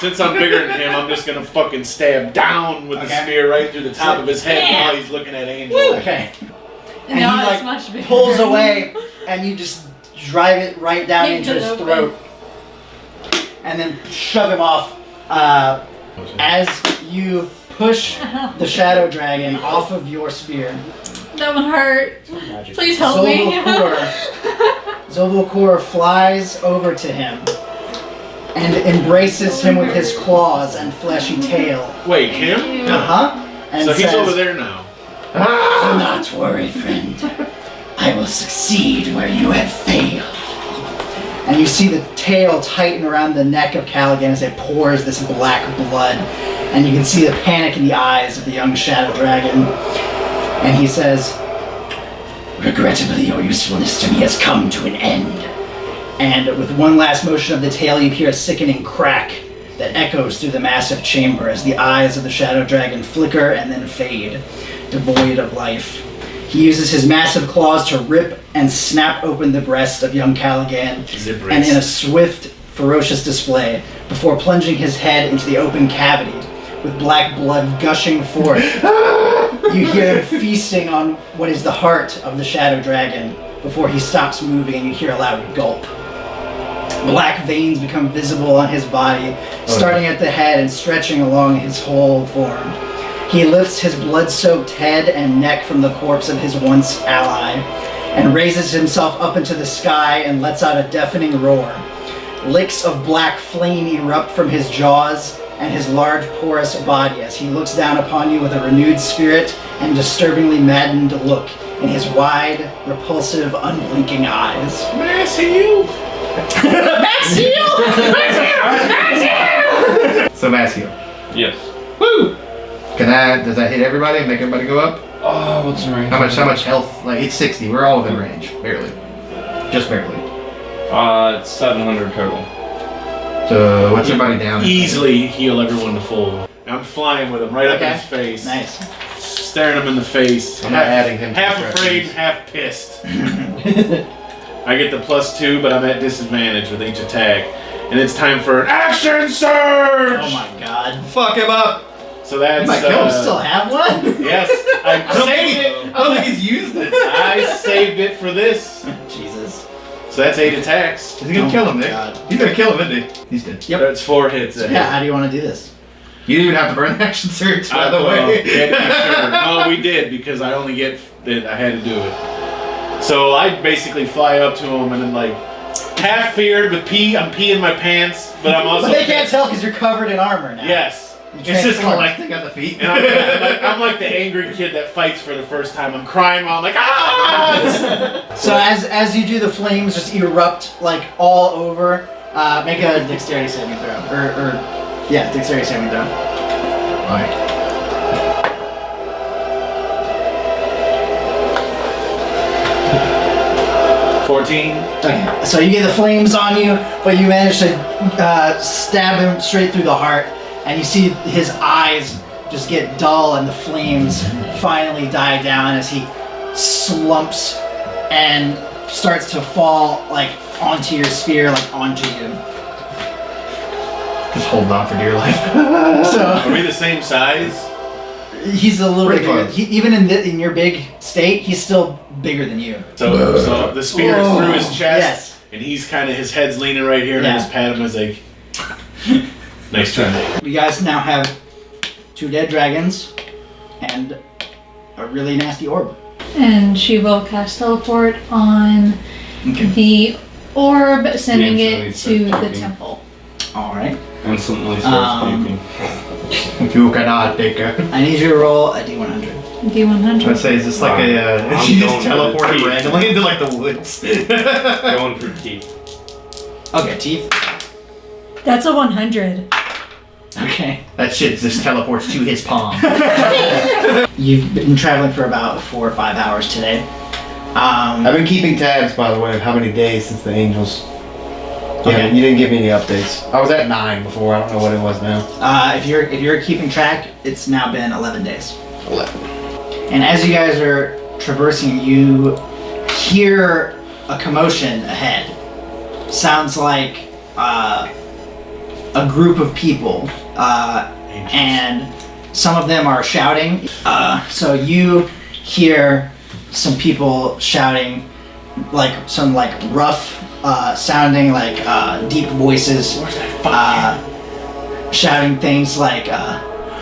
Since I'm bigger than him, I'm just gonna fucking stab down with the spear right through the top of his head while he's looking at Angel. Okay. And he like pulls away, and you just drive it right down into his throat, and then shove him off. As you push the shadow dragon off of your spear. That one hurt. Please help me. Zolvulkur flies over to him and embraces him with his claws and fleshy tail. Wait, him? And so he's over there now. Do not worry, friend. I will succeed where you have failed. And you see the tail tighten around the neck of Callaghan as it pours this black blood. And you can see the panic in the eyes of the young shadow dragon. And he says, regrettably, your usefulness to me has come to an end. And with one last motion of the tail, you hear a sickening crack that echoes through the massive chamber as the eyes of the shadow dragon flicker and then fade, devoid of life. He uses his massive claws to rip and snap open the breast of young Callaghan, and in a swift, ferocious display, before plunging his head into the open cavity, with black blood gushing forth, you hear him feasting on what is the heart of the shadow dragon, before he stops moving and you hear a loud gulp. Black veins become visible on his body, starting at the head and stretching along his whole form. He lifts his blood-soaked head and neck from the corpse of his once ally, and raises himself up into the sky and lets out a deafening roar. Licks of black flame erupt from his jaws and his large porous body as he looks down upon you with a renewed spirit and disturbingly maddened look in his wide, repulsive, unblinking eyes. Matthew! So Matthew. Yes. Woo! Does that hit everybody and make everybody go up? Oh, what's the range? How much health? Like, it's 60. We're all within range. Barely. Just barely. It's 700 total. So, what's everybody down? Easily heal everyone to full. I'm flying with him right up in his face. Nice. Staring him in the face. I'm not adding him to half the afraid, half pissed. I get the +2, but I'm at disadvantage with each attack. And it's time for an action surge! Oh my god. Fuck him up! So that's... You still have one? Yes. I saved it. I don't think he's used it. I saved it for this. Jesus. So that's 8 attacks. Is he gonna kill him, Nick? God. He's gonna kill him, isn't he? He's dead. Yep. That's 4 hits. Yeah, how do you want to do this? You didn't even have to burn the action surge, by the way. Sure. No, we did, because I only get it. I had to do it. So I basically fly up to him and then, like, half feared with pee. I'm peeing my pants, but I'm also... But they can't tell because you're covered in armor now. Yes. It's just collecting at the feet. And I'm like the angry kid that fights for the first time. I'm crying while I'm like, ah! So as you do, the flames just erupt like all over. Make a dexterity saving throw. Dexterity saving throw. Alright. 14. Okay, so you get the flames on you, but you manage to stab him straight through the heart, and you see his eyes just get dull and the flames finally die down as he slumps and starts to fall like onto your spear, like onto you. Just holding on for dear life. So Are we the same size? he's a little bit Pretty bigger. close. Even in your big state, he's still bigger than you. So the spear is through his chest, Yes. and he's kind of, his head's leaning right here, and I just pat him as like, nice try. You guys now have 2 dead dragons and a really nasty orb. And she will cast teleport on the orb, sending it to the temple. Alright. Instantly starts puking. You cannot take her. I need you to roll a D100. D100. I'd say, is this like I'm she just going for the teleported teeth. randomly into like the woods? Going for teeth. Okay, teeth. That's a 100. Okay. That shit just teleports to his palm. You've been traveling for about 4 or 5 hours today. I've been keeping tabs, by the way, of how many days since the Angels. Okay. You didn't give me any updates. I was at 9 before. I don't know what it was now. If you're keeping track, it's now been 11 days. 11. And as you guys are traversing, you hear a commotion ahead. Sounds like a group of people, and some of them are shouting. So you hear some people shouting, like some like rough sounding, like deep voices, shouting things like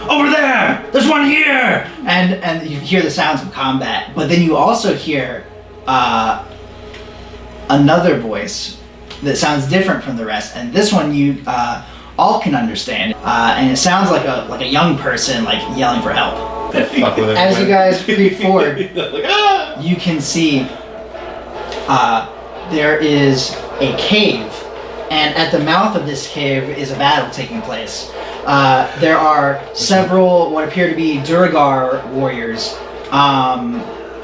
over there, there's one here, and you hear the sounds of combat. But then you also hear another voice that sounds different from the rest, and this one you all can understand, and it sounds like a young person like yelling for help. As you guys creep forward, you can see there is a cave, and at the mouth of this cave is a battle taking place. There are several what appear to be Duragar warriors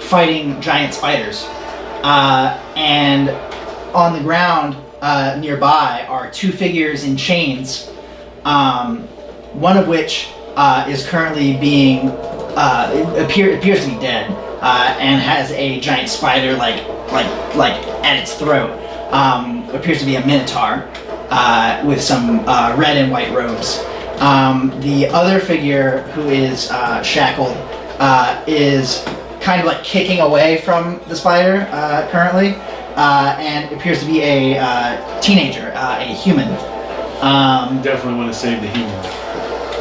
fighting giant spiders, and on the ground nearby are two figures in chains, one of which is currently being appears to be dead, and has a giant spider like at its throat. Appears to be a minotaur with some red and white robes. The other figure, who is shackled, is kind of like kicking away from the spider currently, and appears to be a teenager, a human. Definitely want to save the human.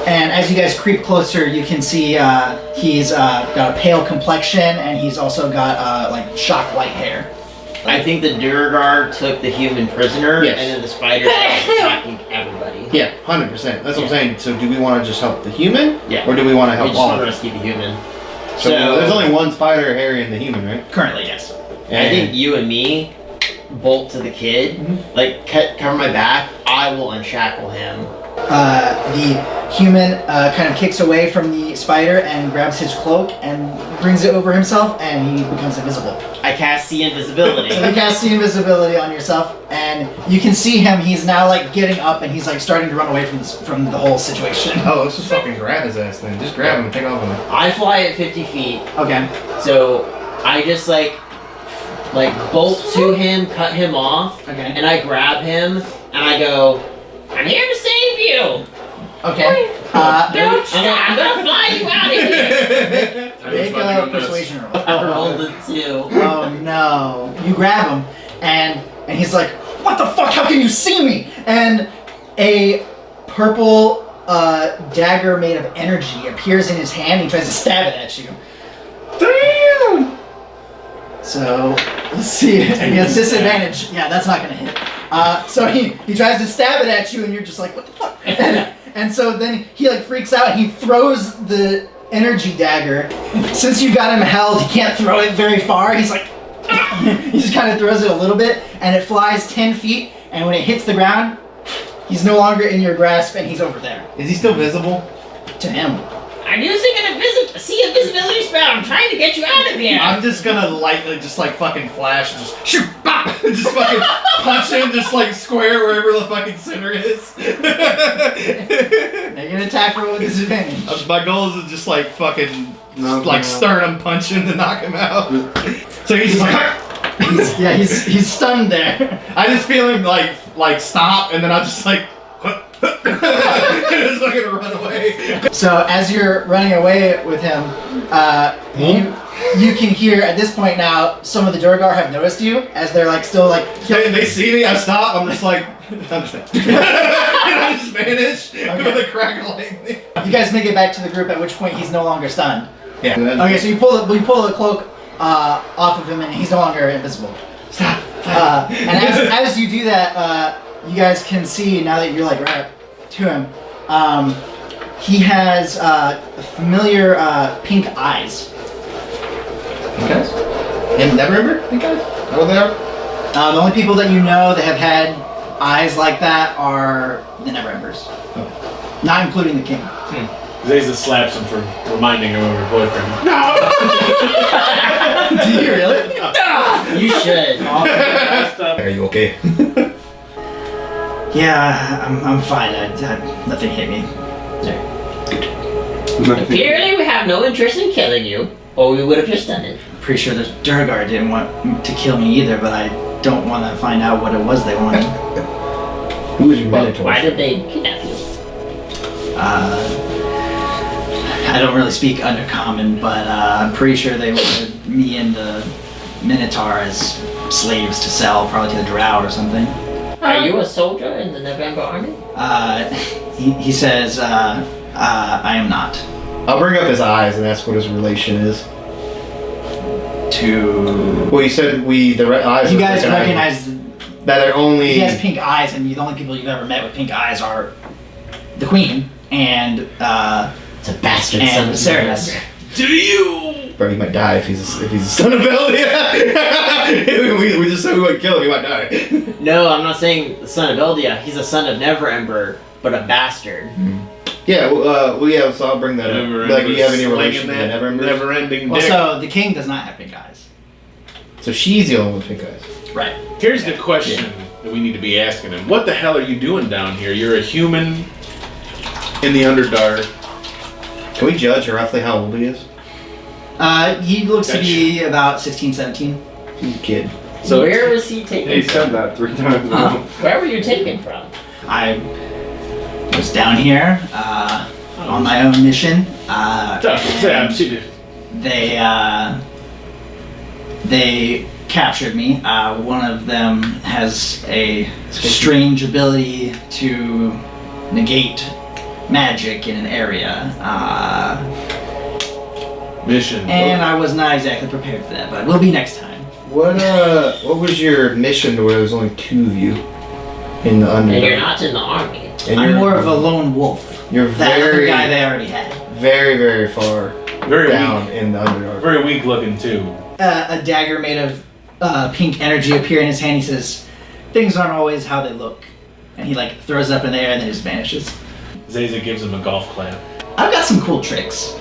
And as you guys creep closer, you can see he's got a pale complexion, and he's also got like shock white hair. I think the Duragar took the human prisoner, Yes. and then the spider is attacking everybody. Yeah, 100%. That's what I'm saying. So do we want to just help the human? Yeah. Or do we want to We help just all? want to rescue the human. So there's only one spider, Harry, and the human, right? Currently, yes. I think you and me bolt to the kid, like cover my back. I will unshackle him. The human kind of kicks away from the spider and grabs his cloak and brings it over himself, and he becomes invisible. I cast see invisibility. So you cast the invisibility on yourself, and you can see him. He's now like getting up, and he's like starting to run away from the whole situation. Oh, let's just fucking grab his ass then. Just grab him and take off with him. I fly at 50 feet, Okay. so I just like bolt to him, cut him off, Okay. and I grab him and I go, "I'm here to save you. Okay. I'm gonna fly you out of here." Make a persuasion roll. I rolled a 2. Oh no! You grab him, and he's like, "What the fuck? How can you see me?" And a purple dagger made of energy appears in his hand. He tries to stab it at you. Damn! So let's see. He has disadvantage. Yeah, that's not gonna hit. So he tries to stab it at you, and you're just like, "What the fuck?" And so then he like freaks out. And he throws the energy dagger. Since you got him held, he can't throw it very far. He's like, he just kind of throws it a little bit, and it flies 10 feet. And when it hits the ground, he's no longer in your grasp, and he's over there. Is he still visible? To him. I'm using see invisibility spell. I'm trying to get you out of here. I'm just gonna lightly just like fucking flash and just shoot, bop, just fucking punch him, just like square wherever the fucking center is. Make an attack roll with disadvantage. My goal is to just like fucking like sternum punch him to knock him out. So he's just like, he's stunned there. I just feel him like stop, and then I just like. Just fucking run away. So as you're running away with him, you can hear at this point now some of the Durgar have noticed you as they're like still like killing. They see me, I stop, I'm just like, understand. And I just vanish with a crack of lightning. You guys make it back to the group, at which point he's no longer stunned. Yeah. Okay, so you pull the cloak off of him, and he's no longer invisible. Stop. And as you do that, you guys can see now that you're like right up to him. He has familiar pink eyes. Pink eyes? And never remember pink eyes? What they are? The only people that you know that have had eyes like that are the Neverembers. Oh. Not including the king. Zayza slaps him for reminding him of her boyfriend. Do you really? You should. Are you okay? Yeah, I'm fine. Nothing hit me. Apparently, we have no interest in killing you, or we would have just done it. Pretty sure the Durgar didn't want to kill me either, but I don't want to find out what it was they wanted. Who was your minotaur? Why did they kidnap I don't really speak Undercommon, but I'm pretty sure they wanted me and the Minotaur as slaves to sell, probably to the Drow or something. Are you a soldier in the November army? He says, I am not. I'll bring up his eyes and ask what his relation is. To... Well, you said eyes. You guys recognize that are only. he has pink eyes, and the only people you've ever met with pink eyes are the Queen and It's a bastard son and of a Viserys. Do you? Bro, he might die if he's a son of Eldia. we just said we wouldn't kill him. He might die. No, I'm not saying the son of Eldia. He's a son of Never Ember, but a bastard. Yeah. Well, yeah. So I'll bring that up. Like, do you have any relation to Never Ember? Never-ending Well, dick. so the King does not have pink eyes. So she's the only one with pink eyes. Right. Here's the question that we need to be asking him. What the hell are you doing down here? You're a human in the Underdark. Can we judge roughly how old he is? He looks to be about 16, 17. He's a kid. So where was he taken He from? said that 3 times now. Where were you taken from? I was down here on my own mission. They captured me. One of them has a strange ability to negate magic in an area. Mission. And I was not exactly prepared for that, but we'll be next time. What was your mission to where there was only 2 of you in the And you're Underdark? not in the army. And I'm you're more of a lone wolf. You're That other very, guy they already had. very, very far Very down weak. in the Underdark. Very weak looking too. A dagger made of pink energy appear in his hand. He says, "Things aren't always how they look," and he like throws it up in the air and then just vanishes. Zaza gives him a golf clap. I've got some cool tricks.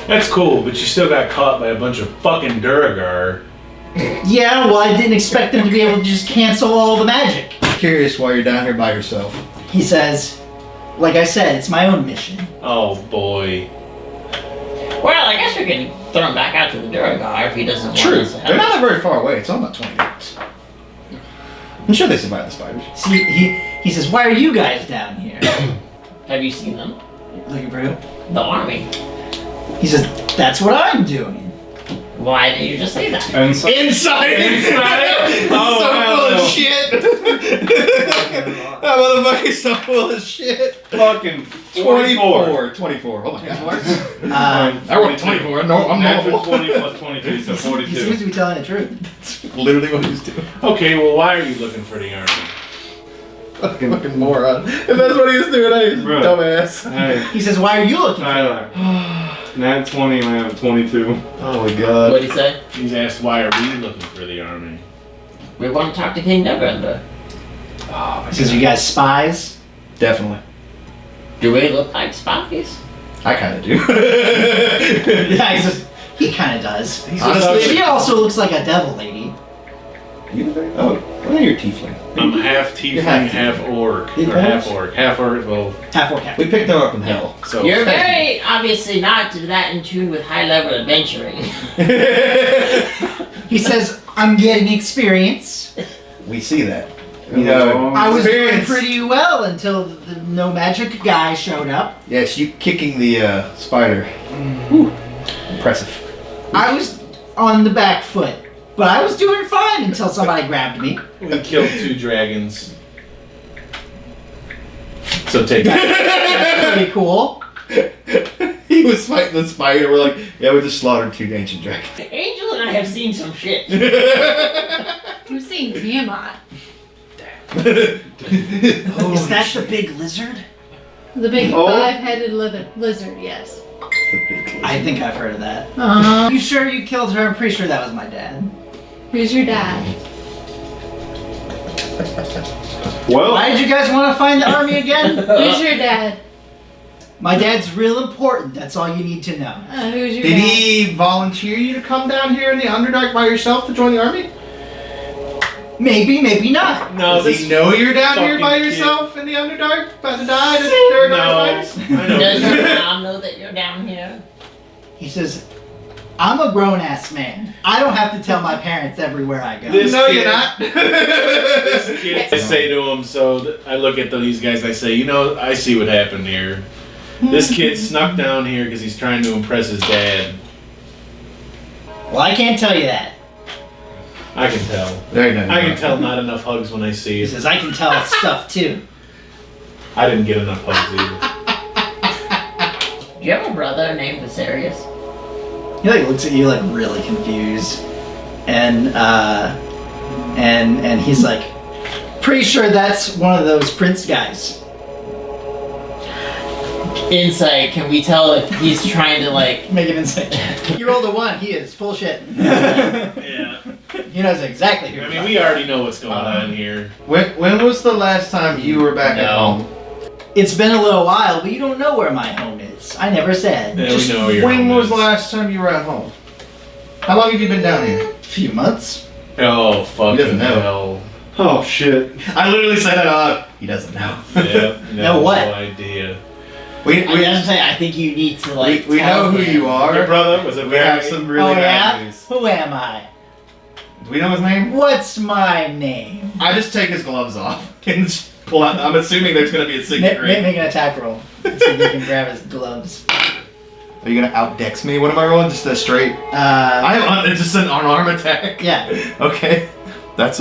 That's cool, but you still got caught by a bunch of fucking Duragar. Yeah, well, I didn't expect them to be able to just cancel all the magic. Curious why you're down here by yourself. He says, "Like I said, it's my own mission." Oh boy. Well, I guess we can throw him back out to the Duragar if he doesn't want True. us to They're help. not that very far away. It's only about 20 minutes. I'm sure they survived the spiders. See, he says, "Why are you guys down here?" Have you seen them? Looking for who? The army. He says, "That's what I'm doing." Why didn't you just say that? And so, Inside! Inside? Oh, so hell full no. of shit! That motherfucker's so full of shit! fucking 24. 24. Oh my god. Uh, I rolled 24. No, I'm Natural normal. 20 plus 22, so he seems 42. to be telling the truth. Literally what he's doing. Okay, well, why are you looking for the army? Fucking moron. If that's what he was doing, I was Bro. dumbass. Hey, He says, "Why are you looking for?" Tyler. Nat 20 and I have 22. Oh my god. What'd he say? He's asked, why are we looking for the army? We want to talk to King Neverember. Oh my He says, "You guys spies?" Definitely. Do we look like spies? I kinda do. Yeah, he says, "He kind of does." Honestly, She also looks like a devil lady. Oh, what are your tiefling? I'm half You're tiefling, half half orc. You Or half orc. Half orc, well, Half orc, half. We picked them up in hell. so. You're very obviously not that in tune with high level adventuring. He says, "I'm getting experience. We see that. You know, I was doing experience. pretty well until the no magic guy showed up. Yes, you kicking the spider. Whew. Impressive. I was on the back foot, but I was doing fine until somebody grabbed me." We killed 2 dragons. So take that. That's pretty cool. He was fighting the spider. We're like, yeah, we just slaughtered 2 ancient dragons. Angel and I have seen some shit. You've seen Tiamat. Is that the big lizard? The big Oh. 5-headed lizard, yes. I think I've heard of that. Uh-huh. You sure you killed her? I'm pretty sure that was my dad. Who's your dad? Well, Why did you guys want to find the army again? Who's your dad? My dad's real important. That's all you need to know. Who's your Did dad? he volunteer you to come down here in the Underdark by yourself to join the army? Maybe, maybe not. No, Does he know you're down here by fucking kid. yourself in the Underdark? About to die to Durgar No. spiders? I know. Does your mom know that you're down here? He says, "I'm a grown-ass man. I don't have to tell my parents everywhere I go." This No, kid- you're not. This kid, I say to him, so I look at these guys, I say, you know, I see what happened here. This kid snuck down here because he's trying to impress his dad. Well, I can't tell you that. I can tell. Very nice. I can tell not enough hugs when I see He it. says, I can tell stuff too. I didn't get enough hugs either. Do you have a brother named Viserys? He like looks at you like really confused. And he's like, pretty sure that's one of those Prince guys. Insight, can we tell if he's trying to like... Make an insight. You rolled a 1, he is full shit. Yeah. He knows exactly who I you mean, are. we already know what's going on here. When was the last time you were back at home? It's been a little while, but you don't know where my home is. I never said. Yeah, we know where your When home was is. the last time you were at home? How long have you been down here? A few months. Oh, fucking He doesn't know. hell. Oh shit. I literally said that out. He doesn't know. Yeah, No, what? No idea. We I'm saying, I think you need to like we tell know who him. you are. Your brother was a We have very... some really Oh bad yeah? news. Who am I? Do we know his name? What's my name? I just take his gloves off and just pull out. I'm assuming there's gonna be a signet ring. Make an attack roll. See if you can grab his gloves. Are you gonna outdex me? What am I rolling? Just a straight. It's just an unarmed attack. Yeah. Okay. That's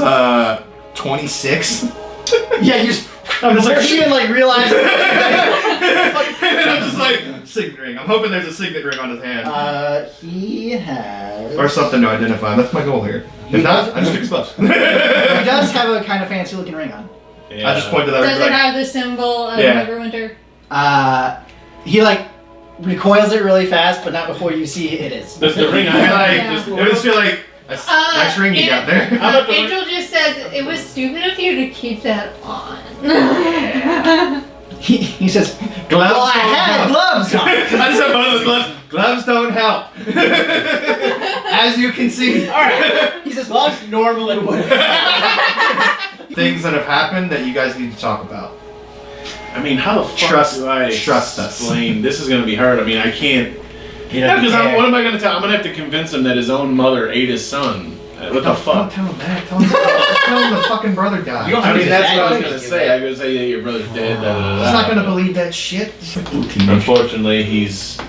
26. Yeah, you just... I'm just like, Before you even like realize... and then I'm just like, signet ring. I'm hoping there's a signet ring on his hand. He has... Or something to identify. That's my goal here. If not, I just take his gloves. He does have a kind of fancy looking ring on. Yeah. I just point to that. Does like, it have the symbol of Yeah. Neverwinter? He like recoils it really fast, but not before you see it is. Does the ring I feel like, Yeah. I just feel like a nice ring you got there. How about the Angel just said it was stupid of you to keep that on. He says, Gloves well, I don't had help. gloves on. I just have both of the gloves. Gloves don't help. As you can see. Alright. He says, gloves normally would. Things that have happened that you guys need to talk about. I mean, how the fuck Trust- do I trust us. explain? This is going to be hard. I mean, I can't... You Yeah, know, because what am I going to tell? I'm going to have to convince him that his own mother ate his son. What the Don't fuck? tell him that. Tell him the fucking brother died. You don't I have mean, to that's say what I was that. going to say. I was going to say that your brother's dead. Da, da, da, He's not da. gonna believe that shit. Unfortunately, he's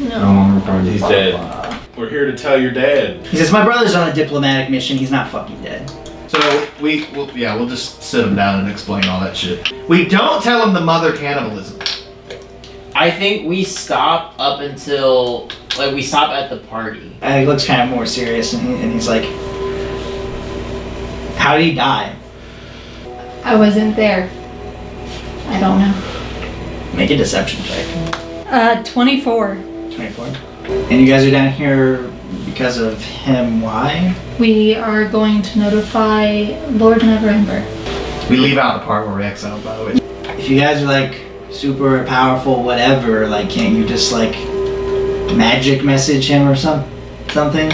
No. dead. We're here to tell your dad. He says, my brother's on a diplomatic mission. He's not fucking dead. So we'll just sit him down and explain all that shit. We don't tell him the mother cannibalism. I think we stop up until like we stop at the party. He looks kind of more serious, and he's like, how did he die? I wasn't there. I don't know. Make a deception check. 24. 24. And you guys are down here because of him. Why? We are going to notify Lord Neverember. We leave out the part where we're exiled, by the way. If you guys are like super powerful, whatever, like, can't you just like magic message him or something?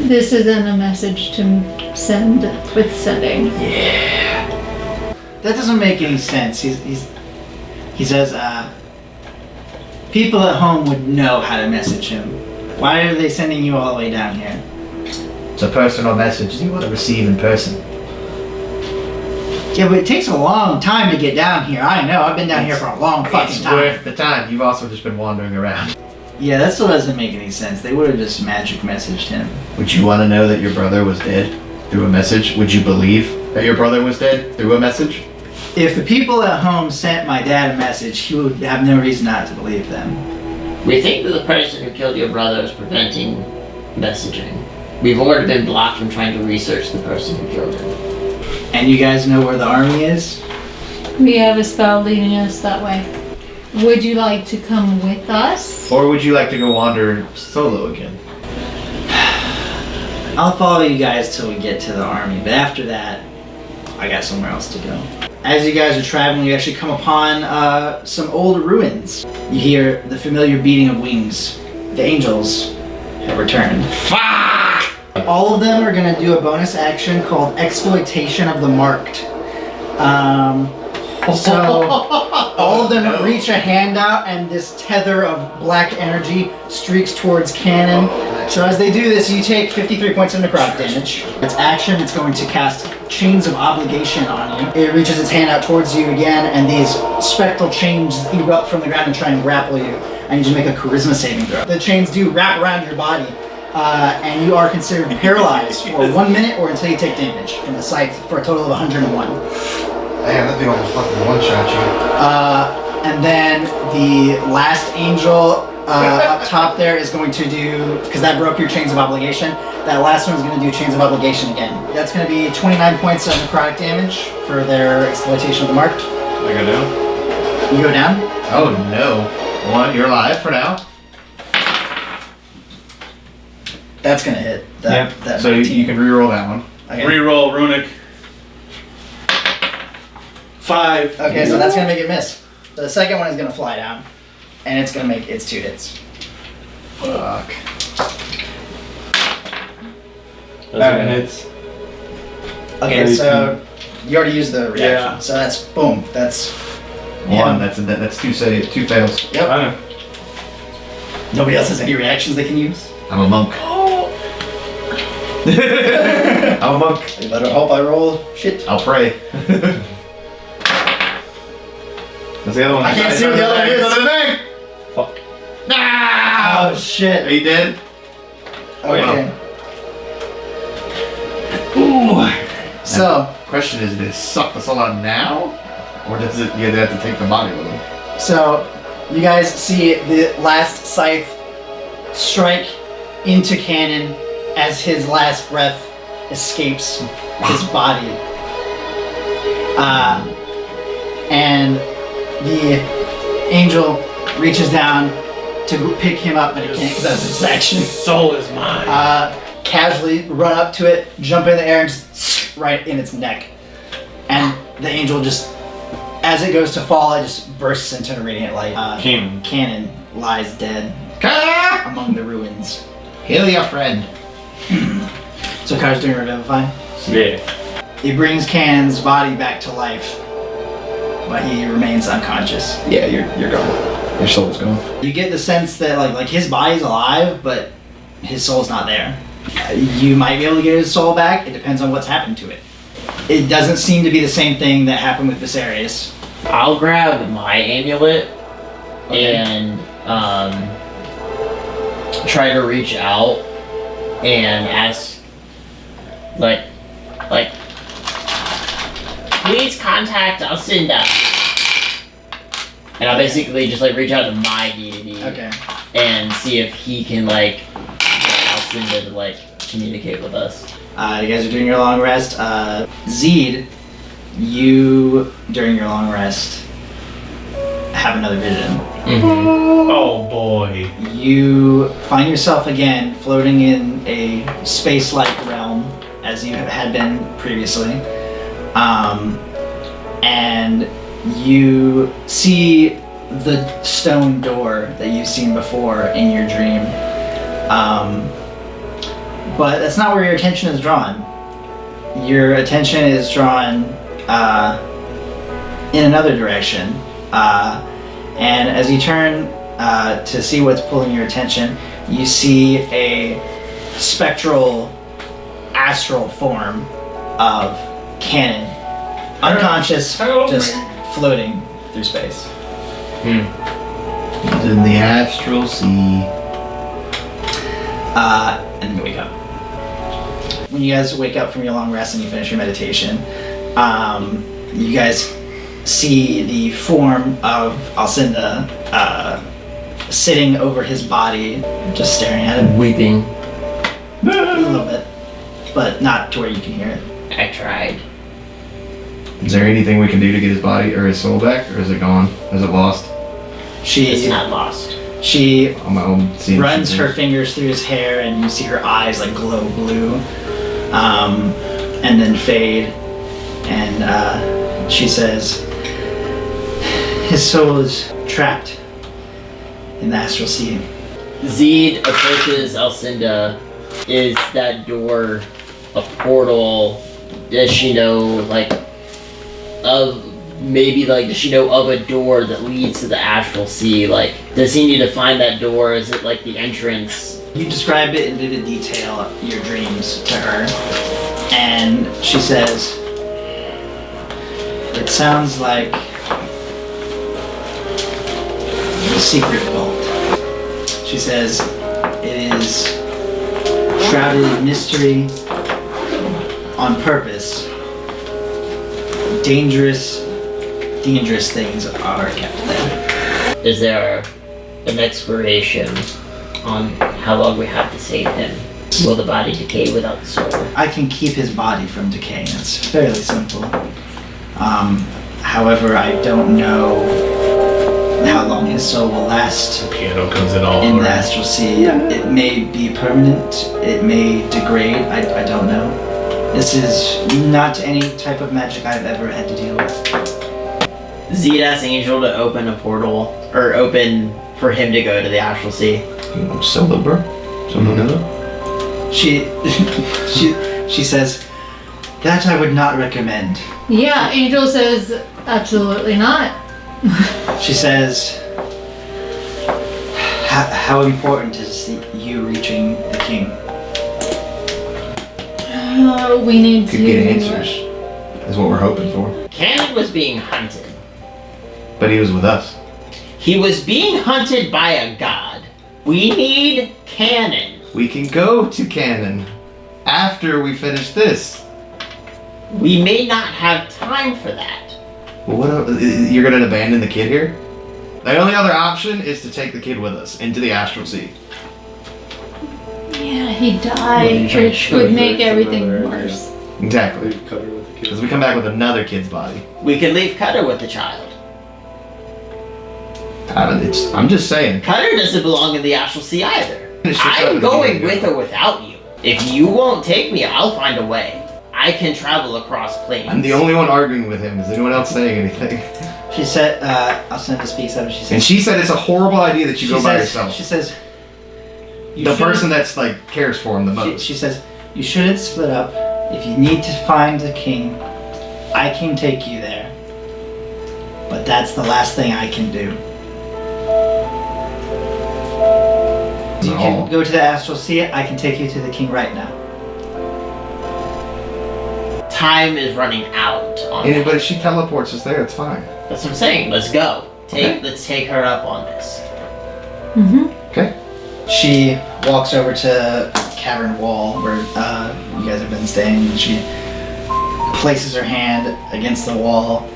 This isn't a message to send with sending. Yeah. That doesn't make any sense. He says, people at home would know how to message him. Why are they sending you all the way down here? It's a personal message you want to receive in person. Yeah, but it takes a long time to get down here. I know. I've been down here for a long fucking It's time. worth the time. You've also just been wandering around. Yeah, that still doesn't make any sense. They would have just magic messaged him. Would you want to know that your brother was dead through a message? Would you believe that your brother was dead through a message? If the people at home sent my dad a message, he would have no reason not to believe them. We think that the person who killed your brother is preventing messaging. We've already been blocked from trying to research the person who killed him. And you guys know where the army is? We have a spell leading us that way. Would you like to come with us? Or would you like to go wander solo again? I'll follow you guys till we get to the army, but after that, I got somewhere else to go. As you guys are traveling, you actually come upon some old ruins. You hear the familiar beating of wings. The angels have returned. Fuck! All of them are going to do a bonus action called Exploitation of the Marked. So all of them reach a hand out, and this tether of black energy streaks towards Cannon. So as they do this, you take 53 points of necrotic damage. Its action, it's going to cast chains of obligation on you. It reaches its hand out towards you again, and these spectral chains erupt from the ground and try and grapple you. I need you to make a charisma saving throw. The chains do wrap around your body, and you are considered paralyzed for 1 minute or until you take damage from the scythe for a total of 101. Damn, that thing almost fucking one-shot you. And then the last angel up top there is going to do, because that broke your chains of obligation, that last one's going to do chains of obligation again. That's going to be 29 points of necrotic damage for their exploitation of the marked. I go down. You go down. Oh no. One, you're alive for now. That's going to hit. That So 19. you can reroll that one. Okay. Reroll runic. 5. Okay, so that's going to make it miss. So the second one is going to fly down, and it's going to make its 2 hits. Fuck. That hits. Okay, so you already used the reaction. Yeah. So that's boom. That's One. That's two fails. yep. I know. Nobody else has any reactions they can use. I'm a monk. I'm a monk. You better hope I roll shit. I'll pray. That's the other one. I can't see what the other one is. Another thing. Fuck. Nah! Oh shit. Are you dead? Okay. Ooh. So, Question is, did it suck us all out now? Or does it, you have to take the body with them? so you guys see the last scythe strike into Cannon as his last breath escapes his body. And the angel reaches down to pick him up, but it can't because that's its action. Soul is mine. Casually run up to it, jump in the air, and just right in its neck. And the angel just, as it goes to fall, it just bursts into radiant light. King. Cannon lies dead among the ruins. Hail your friend. So Kai's doing Revivify. Yeah. He brings Cannon's body back to life, but he remains unconscious. Yeah, you're gone. Your soul's gone. You get the sense that like his body's alive, but his soul's not there. You might be able to get his soul back. It depends on what's happened to it. It doesn't seem to be the same thing that happened with Viserius. I'll grab my amulet Okay. and try to reach out and ask, like, please contact Alcinda. And I'll basically just like reach out to my deity Okay. and see if he can like get Alcinda to like communicate with us. You guys are doing your long rest. Zeed, you during your long rest have another vision. Oh boy. You find yourself again floating in a space-like realm as you had been previously. And you see the stone door that you've seen before in your dream. But that's not where your attention is drawn. Your attention is drawn in another direction. And as you turn to see what's pulling your attention, you see a spectral astral form of Cannon, unconscious, just floating through space. It's in the astral sea. And then you wake up. When you guys wake up from your long rest and you finish your meditation, you guys see the form of Alcinda sitting over his body, just staring at him Weeping. a little bit, but not to where you can hear it. I tried. Is there anything we can do to get his body or his soul back, or is it gone? Is it lost? It's She not lost. On my own scene. runs her fingers through his hair, and you see her eyes like glow blue, and then fade. And she says, "His soul is trapped in the astral sea." Zeed approaches Alcinda. Is that door a portal? Does she know, like, of maybe, like, does she know of a door that leads to the astral sea? Like, does he need to find that door? Is it, like, the entrance? You describe it in vivid detail, your dreams, to her, and she says, sounds like a secret vault. She says it is shrouded in mystery on purpose. Dangerous things are kept there. Is there an expiration on how long we have to save him? Will the body decay without the soul? I can keep his body from decaying. It's fairly simple. However, I don't know how long his soul will last Piano comes in all in over. the astral sea. It may be permanent. It may degrade. I don't know. This is not any type of magic I've ever had to deal with. Zed asked Angel to open a portal, or open for him to go to the astral sea. Solo, bro. Solo. She says, that I would not recommend. Yeah, Angel says absolutely not. She says, how important is you reaching the king? We need Could to get answers. Is what we're hoping for. Cannon was being hunted. But he was with us. He was being hunted by a god. We need Cannon. We can go to Cannon after we finish this. We may not have time for that. Well, what? You're gonna abandon the kid here? The only other option is to take the kid with us into the astral sea. Yeah, he died, which would make everything worse. Exactly. Cut her with the Because we come back with another kid's body. We can leave Cutter with the child. I'm just saying. Cutter doesn't belong in the astral sea either. It's just I'm up going to you. with or without you. If you won't take me, I'll find a way. I can travel across planes. I'm the only one arguing with him. Is anyone else saying anything? She said, Alcinda speaks up and she says, And she said it's a horrible idea that you go by yourself. She says, you The shouldn't- person that's like cares for him the most. She says, you shouldn't split up. If you need to find the king, I can take you there. But that's the last thing I can do. You can go to the astral sea. I can take you to the king right now. Time is running out on And, that. but if she teleports us there, it's fine. That's what I'm saying. Let's go. Okay. Let's take her up on this. Okay. She walks over to cavern wall where you guys have been staying, and she places her hand against the wall,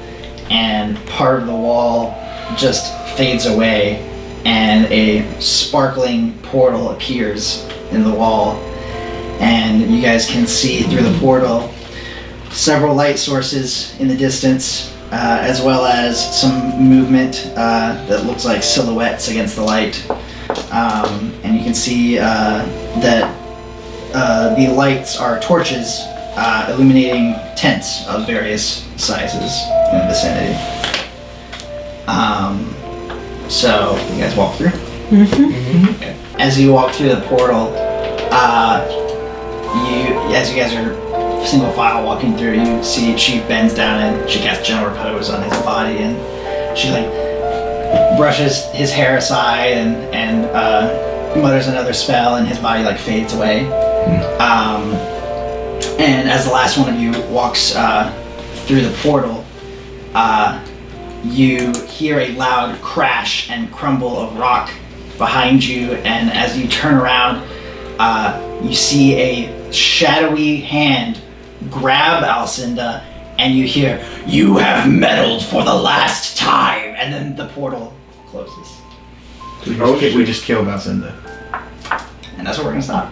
and part of the wall just fades away, and a sparkling portal appears in the wall, and you guys can see through the portal several light sources in the distance, as well as some movement that looks like silhouettes against the light. And you can see that the lights are torches illuminating tents of various sizes in the vicinity. So you guys walk through. Okay. As you walk through the portal, as you guys are single file walking through, you see she bends down and she casts gentle repose on his body, and she like brushes his hair aside and mutters another spell, and his body like fades away. And as the last one of you walks through the portal, you hear a loud crash and crumble of rock behind you, and as you turn around, you see a shadowy hand grab Alcinda, and you hear, "You have meddled for the last time," and then the portal closes. We just killed Alcinda. And that's where we're gonna stop.